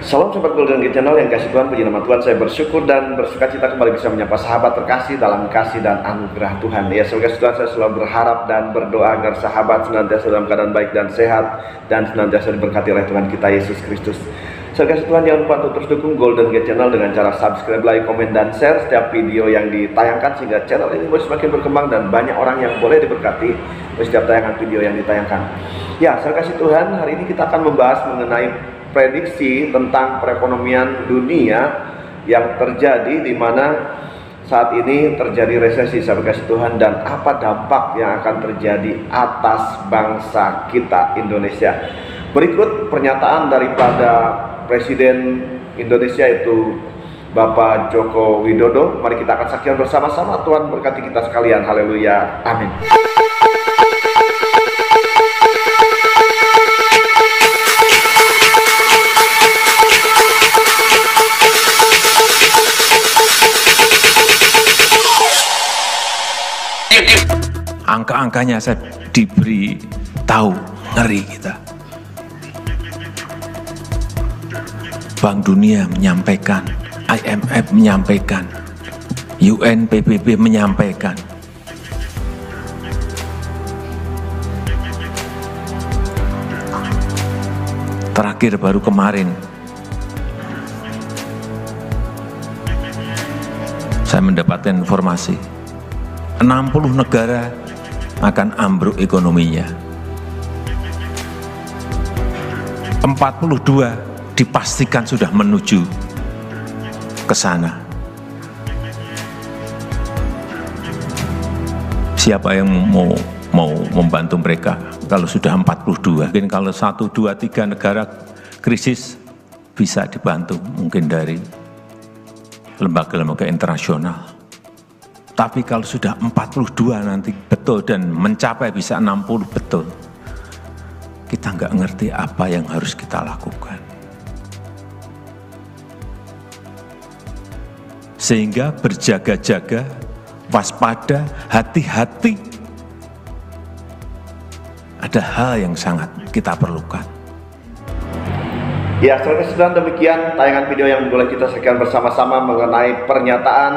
Salam Sobat Golden Gate Channel yang kasih Tuhan, puji nama Tuhan. Saya bersyukur dan bersuka cita kembali bisa menyapa sahabat terkasih dalam kasih dan anugerah Tuhan. Ya, semoga Tuhan, saya selalu berharap dan berdoa agar sahabat senantiasa dalam keadaan baik dan sehat, dan senantiasa diberkati oleh Tuhan kita Yesus Kristus. Saya kasih Tuhan, jangan lupa untuk terus dukung Golden Gate Channel dengan cara subscribe, like, komen, dan share setiap video yang ditayangkan, sehingga channel ini boleh semakin berkembang dan banyak orang yang boleh diberkati oleh setiap tayangan video yang ditayangkan. Ya, saya kasih Tuhan, hari ini kita akan membahas mengenai prediksi tentang perekonomian dunia yang terjadi, di mana saat ini terjadi resesi, saya kasih Tuhan, dan apa dampak yang akan terjadi atas bangsa kita Indonesia. Berikut pernyataan daripada Presiden Indonesia, yaitu Bapak Joko Widodo. Mari kita akan saksikan bersama-sama. Tuhan berkati kita sekalian. Haleluya. Amin. Angka-angkanya saya diberi tahu, ngeri kita. Bank Dunia menyampaikan, IMF menyampaikan, UN PBB menyampaikan. Terakhir baru kemarin saya mendapatkan informasi 60 negara akan ambruk ekonominya. 42 dipastikan sudah menuju ke sana. Siapa yang mau membantu mereka kalau sudah 42? Mungkin kalau 1, 2, 3 negara krisis bisa dibantu mungkin dari lembaga-lembaga internasional. Tapi kalau sudah 42 nanti betul dan mencapai bisa 60 betul, kita nggak ngerti apa yang harus kita lakukan. Sehingga berjaga-jaga, waspada, hati-hati. Ada hal yang sangat kita perlukan. Ya, saudara-saudara, demikian tayangan video yang boleh kita saksikan bersama-sama mengenai pernyataan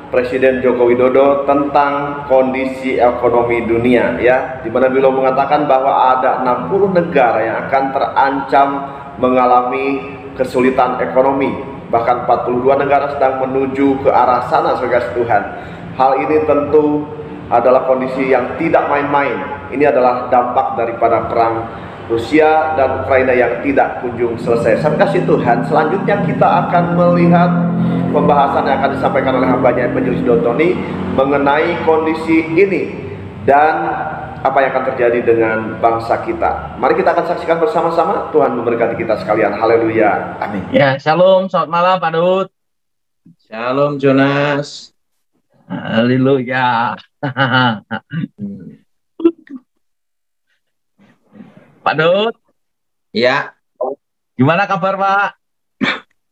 Presiden Joko Widodo tentang kondisi ekonomi dunia, ya, di mana beliau mengatakan bahwa ada 60 negara yang akan terancam mengalami kesulitan ekonomi, bahkan 42 negara sedang menuju ke arah sana, saudara Tuhan. Hal ini tentu adalah kondisi yang tidak main-main. Ini adalah dampak daripada perang Rusia dan Ukraina yang tidak kunjung selesai. Saya kasih Tuhan, selanjutnya kita akan melihat pembahasan yang akan disampaikan oleh hambanya Evangelis Dotoni mengenai kondisi ini dan apa yang akan terjadi dengan bangsa kita. Mari kita akan saksikan bersama-sama. Tuhan memberkati kita sekalian. Haleluya. Amin. Ya, shalom, selamat malam Pak Dut. Shalom Jonas. Haleluya. Pak Dut. Ya. Gimana kabar Pak?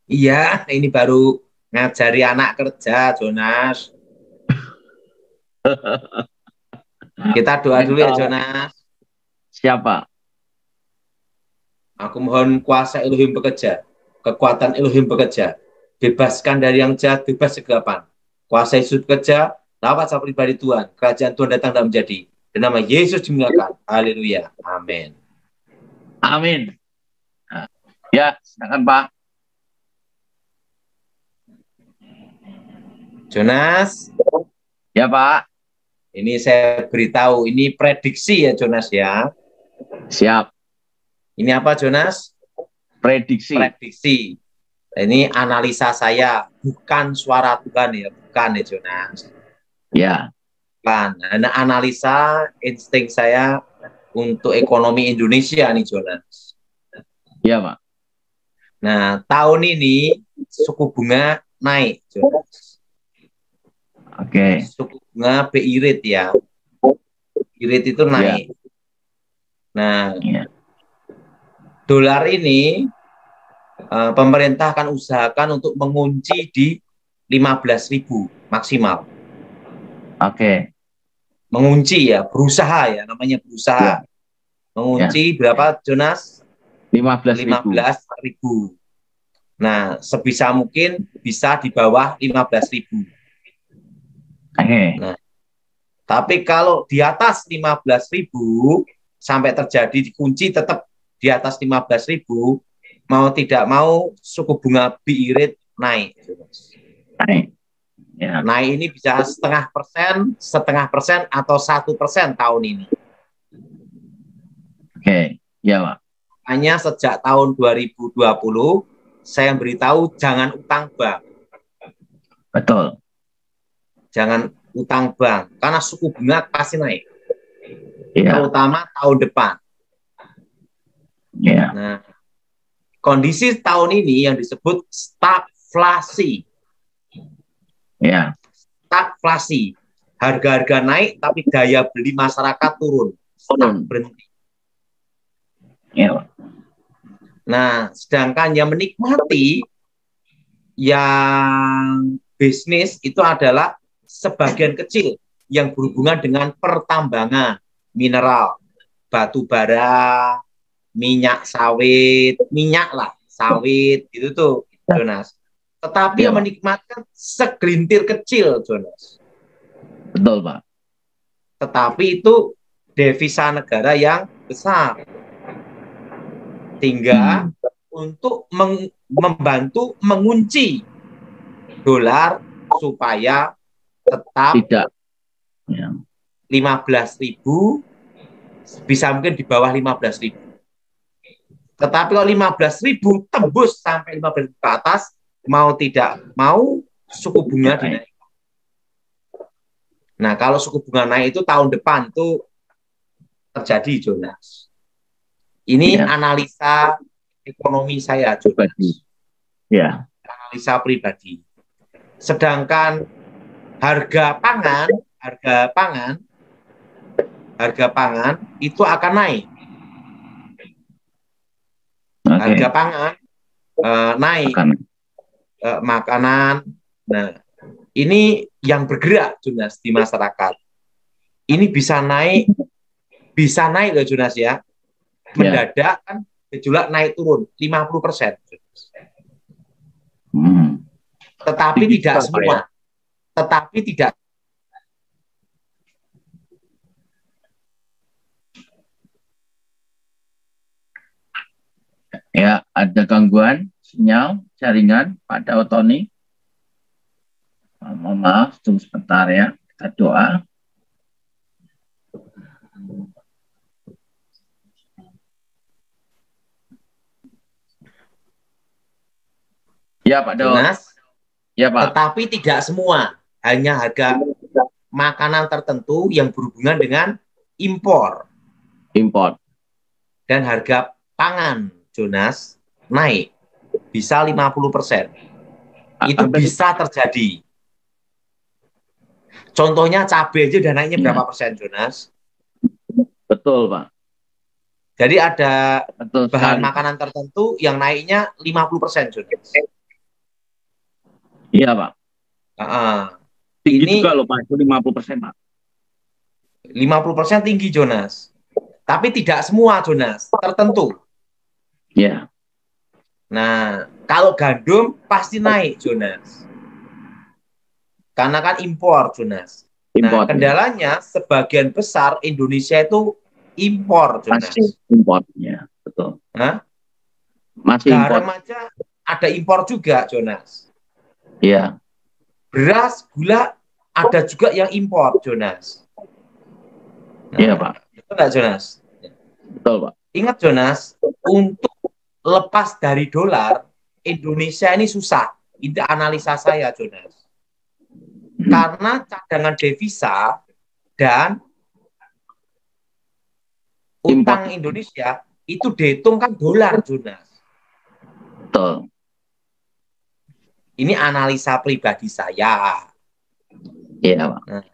Iya, ini baru ngajari anak kerja, Jonas. Kita doa dulu ya, Jonas. Siapa? Aku mohon kuasa Elohim bekerja, kekuatan Elohim bekerja, bebaskan dari yang jahat, bebas segerapan. Kuasa Yesus bekerja, lawat saya pribadi Tuhan, kerajaan Tuhan datang dan menjadi. Dan nama Yesus dimuliakan. Haleluya. Amin. Amin. Ya, silakan Pak. Jonas. Ya Pak. Ini saya beritahu, ini prediksi ya Jonas ya. Siap. Ini apa Jonas? Prediksi. Prediksi. Ini analisa saya, bukan suara Tuhan ya, bukan ya Jonas. Ya. Bukan. Nah, analisa insting saya untuk ekonomi Indonesia nih Jonas. Ya Pak. Nah, tahun ini suku bunga naik Jonas. Oke. Suku bunga BI rate ya. BI rate itu naik. Nah, dolar ini pemerintah akan usahakan untuk mengunci di 15.000 maksimal. Oke. Mengunci ya, berusaha ya, namanya berusaha. Ya. Mengunci berapa Jonas? 15.000. 15.000. Nah, sebisa mungkin bisa di bawah 15.000. Oke. Nah, tapi kalau di atas 15.000 sampai terjadi dikunci tetap di atas 15.000, mau tidak mau suku bunga BI rate naik. Baik. Ya. Naik ini bisa 0,5%, atau 1% tahun ini. Oke. Ya, Pak. Hanya sejak tahun 2020 saya beritahu jangan utang bank. Betul. Jangan utang bank karena suku bunga pasti naik. Ya. Terutama tahun depan. Ya. Nah, kondisi tahun ini yang disebut stagflasi. Ya. Stagflasi. Harga-harga naik tapi daya beli masyarakat turun. Stag berhenti. Ya, Pak. Nah, sedangkan yang menikmati yang bisnis itu adalah sebagian kecil yang berhubungan dengan pertambangan, mineral, batu bara, minyak sawit, minyak lah, sawit, itu tuh, Jonas. Tetapi yang menikmati segelintir kecil, Jonas. Betul, Pak. Tetapi itu devisa negara yang besar. Sehingga untuk membantu mengunci dolar supaya tetap tidak ya. 15.000, bisa mungkin di bawah 15.000. Tetapi kalau 15.000 tembus sampai 15.000 ke atas, mau tidak mau suku bunga dinaikkan. Nah, kalau suku bunga naik itu tahun depan itu terjadi, Jonas. Ini analisa ekonomi saya, Jonas. Ya. Analisa pribadi. Sedangkan harga pangan itu akan naik. Harga pangan naik. Makanan. Nah, ini yang bergerak, Jonas, di masyarakat. Ini bisa naik loh, Jonas ya. Mendadak kan gejolak naik turun 50%. Tetapi tidak semua. Tetapi tidak. Ya, ada gangguan sinyal jaringan Pak Daotoni. Mohon maaf, tunggu sebentar ya. Kita doa. Ya, Pak Jonas. Ya, Pak. Tetapi tidak semua. Hanya harga makanan tertentu yang berhubungan dengan impor. Dan harga pangan, Jonas, naik. Bisa 50%. Itu bisa terjadi. Contohnya cabai aja udah naiknya berapa persen, Jonas? Betul, Pak. Jadi ada bahan makanan tertentu yang naiknya 50%, Jonas. Iya, Pak. Ini juga loh, Pak. Itu 50%, Pak. 50% tinggi, Jonas. Tapi tidak semua, Jonas. Tertentu. Iya. Nah, kalau gandum pasti naik, Jonas. Karena kan impor, Jonas. Nah, kendalanya sebagian besar Indonesia itu impor, Jonas. Masih impornya, betul. Masih garam impor. aja ada impor juga, Jonas. Iya. Beras, gula ada juga yang impor, Jonas. Iya, Pak. Betul nggak, Jonas? Betul, Pak. Ingat, Jonas, untuk lepas dari dolar, Indonesia ini susah. Itu analisa saya, Jonas. Karena cadangan devisa dan utang Indonesia itu dihitung kan dolar, Jonas. Betul. Ini analisa pribadi saya. Iya, Pak. Nah,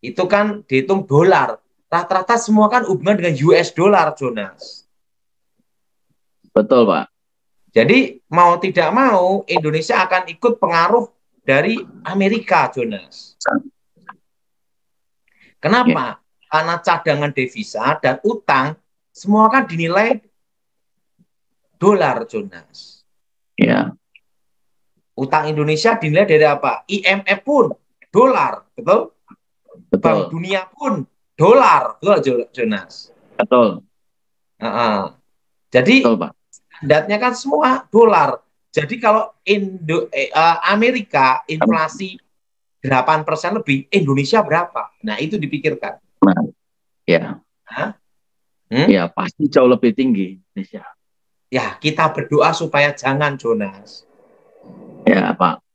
itu kan dihitung dolar. Rata-rata semua kan hubungan dengan US dollar, Jonas. Betul, Pak. Jadi mau tidak mau Indonesia akan ikut pengaruh dari Amerika, Jonas. Kenapa? Karena cadangan devisa dan utang semua kan dinilai dolar, Jonas. Ya. Utang Indonesia dinilai dari apa? IMF pun dolar, betul? Bank Betul. Dunia pun dolar, betul Jonas? Betul. Jadi Betul, Pak. standarnya kan semua dolar. Jadi kalau Amerika inflasi 8% lebih, Indonesia berapa? Nah, itu dipikirkan. Nah, ya. Ya, pasti jauh lebih tinggi Indonesia. Ya, kita berdoa supaya jangan, Jonas. Ya, Pak.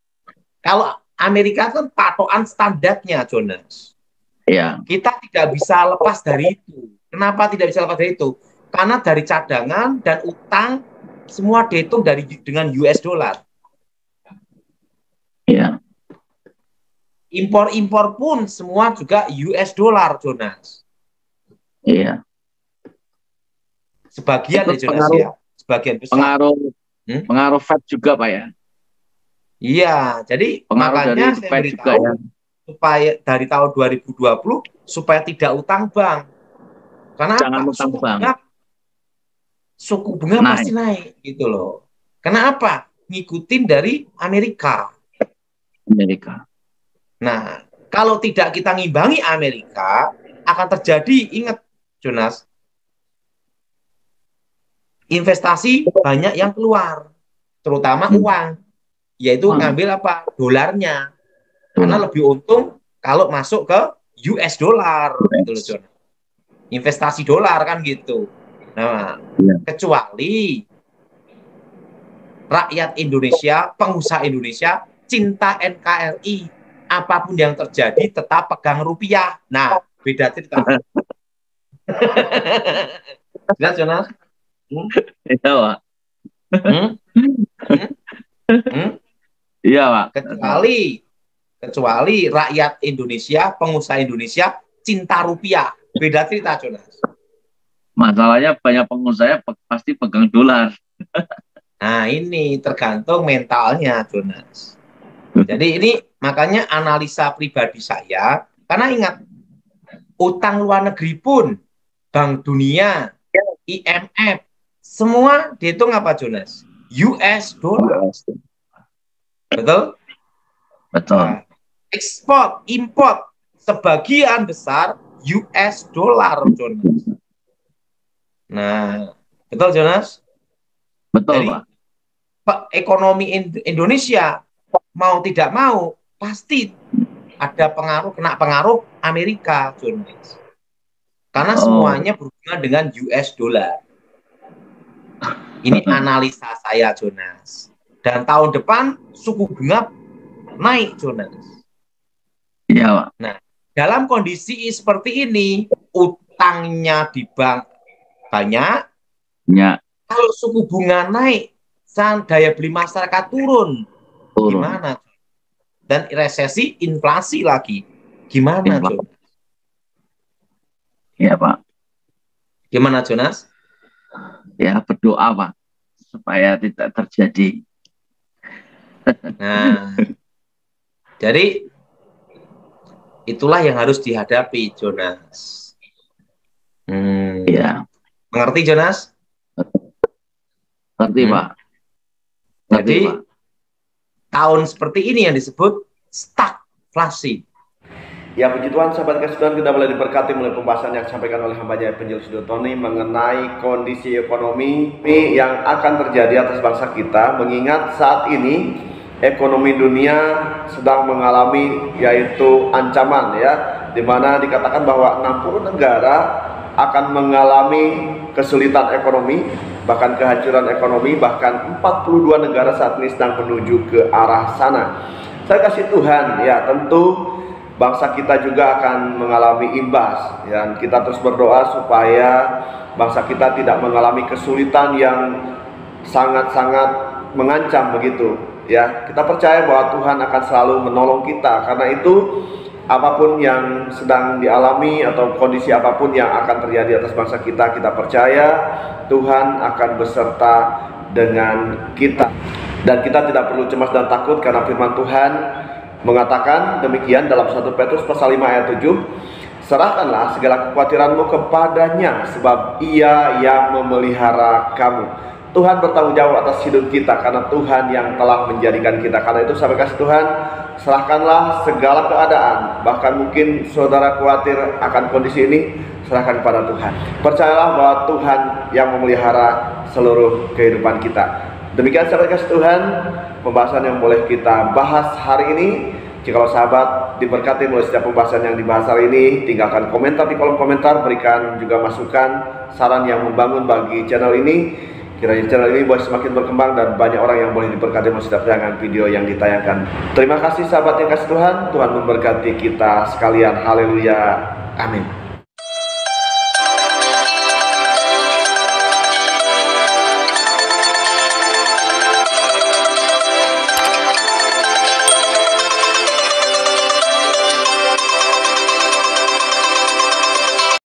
Kalau Amerika kan patokan standarnya, Jonas. Ya. Kita tidak bisa lepas dari itu. Kenapa tidak bisa lepas dari itu? Karena dari cadangan dan utang semua dihitung dengan US dollar. Ya. Impor-impor pun semua juga US dollar, Jonas. Iya. Sebagian ya, Jonas, pengaruh, ya. Sebagian besar. Pengaruh Fed juga, Pak, ya. Iya, jadi pengaruh makanya dari saya Fed beritahu juga, ya. supaya dari tahun 2020 supaya tidak utang bank. Karena Jangan apa? utang bank. Suku bunga pasti naik gitu loh. Kenapa? Ngikutin dari Amerika. Nah, kalau tidak kita ngimbangi Amerika, akan terjadi, ingat Jonas, investasi banyak yang keluar, terutama uang, yaitu ngambil apa? Dolarnya. Karena lebih untung kalau masuk ke US dollar, gitu loh, Jonas. Investasi dolar kan gitu. Nah, kecuali rakyat Indonesia, pengusaha Indonesia cinta NKRI, apapun yang terjadi tetap pegang rupiah. Nah, beda cerita. Jelas, Jonas? Iya, Pak. Iya, Pak. Kecuali rakyat Indonesia, pengusaha Indonesia cinta rupiah. Beda cerita, Jonas. Masalahnya banyak pengusaha pasti pegang dolar. Nah, ini tergantung mentalnya, Jonas. Jadi ini makanya analisa pribadi saya, karena ingat, utang luar negeri pun, Bank Dunia, IMF, semua dihitung apa, Jonas? US dollar. Betul? Betul. Nah, ekspor, import, sebagian besar US dollar, Jonas. Nah, betul, Jonas? Betul, jadi, Pak. Ekonomi Indonesia mau tidak mau pasti ada kena pengaruh Amerika, Jonas. Karena semuanya berhubungan dengan US dollar. Ini analisa saya, Jonas. Dan tahun depan suku bunga naik, Jonas. Iya, Pak. Nah, dalam kondisi seperti ini, utangnya di bank banyak. Ya. Kalau suku bunga naik, daya beli masyarakat turun. Gimana? Dan resesi, inflasi lagi. Gimana, Jonas? Iya, Pak. Gimana, Jonas? Ya, berdoa, Pak, supaya tidak terjadi. Nah, jadi itulah yang harus dihadapi, Jonas. Ya. Mengerti, Jonas? Ngerti, Pak. Jadi, Pak, tahun seperti ini yang disebut stagflasi. Ya, puji Tuhan, sahabat kasih Tuhan, kita boleh diberkati melalui pembahasan yang disampaikan oleh hambanya Penjual Studio Tony mengenai kondisi ekonomi yang akan terjadi atas bangsa kita, mengingat saat ini ekonomi dunia sedang mengalami yaitu ancaman, ya, di mana dikatakan bahwa 60 negara akan mengalami kesulitan ekonomi, bahkan kehancuran ekonomi, bahkan 42 negara saat ini sedang menuju ke arah sana. Saya kasih Tuhan, ya, tentu bangsa kita juga akan mengalami imbas, dan kita terus berdoa supaya bangsa kita tidak mengalami kesulitan yang sangat-sangat mengancam begitu, ya. Kita percaya bahwa Tuhan akan selalu menolong kita. Karena itu apapun yang sedang dialami atau kondisi apapun yang akan terjadi atas bangsa kita, kita percaya Tuhan akan beserta dengan kita, dan kita tidak perlu cemas dan takut, karena firman Tuhan mengatakan demikian dalam 1 Petrus pasal 5 ayat 7, serahkanlah segala kekhawatiranmu kepadanya, sebab ia yang memelihara kamu. Tuhan bertanggung jawab atas hidup kita karena Tuhan yang telah menjadikan kita. Karena itu sahabat kasih Tuhan, serahkanlah segala keadaan, bahkan mungkin saudara khawatir akan kondisi ini, serahkan kepada Tuhan. Percayalah bahwa Tuhan yang memelihara seluruh kehidupan kita. Demikian sahabat kasih Tuhan, pembahasan yang boleh kita bahas hari ini. Jikalau sahabat diberkati oleh setiap pembahasan yang dibahas hari ini, tinggalkan komentar di kolom komentar, berikan juga masukan, saran yang membangun bagi channel ini. Kiranya channel ini boleh semakin berkembang dan banyak orang yang boleh diberkati oleh setiap tayangan video yang ditayangkan. Terima kasih sahabat yang kasih Tuhan, Tuhan memberkati kita sekalian. Haleluya. Amin.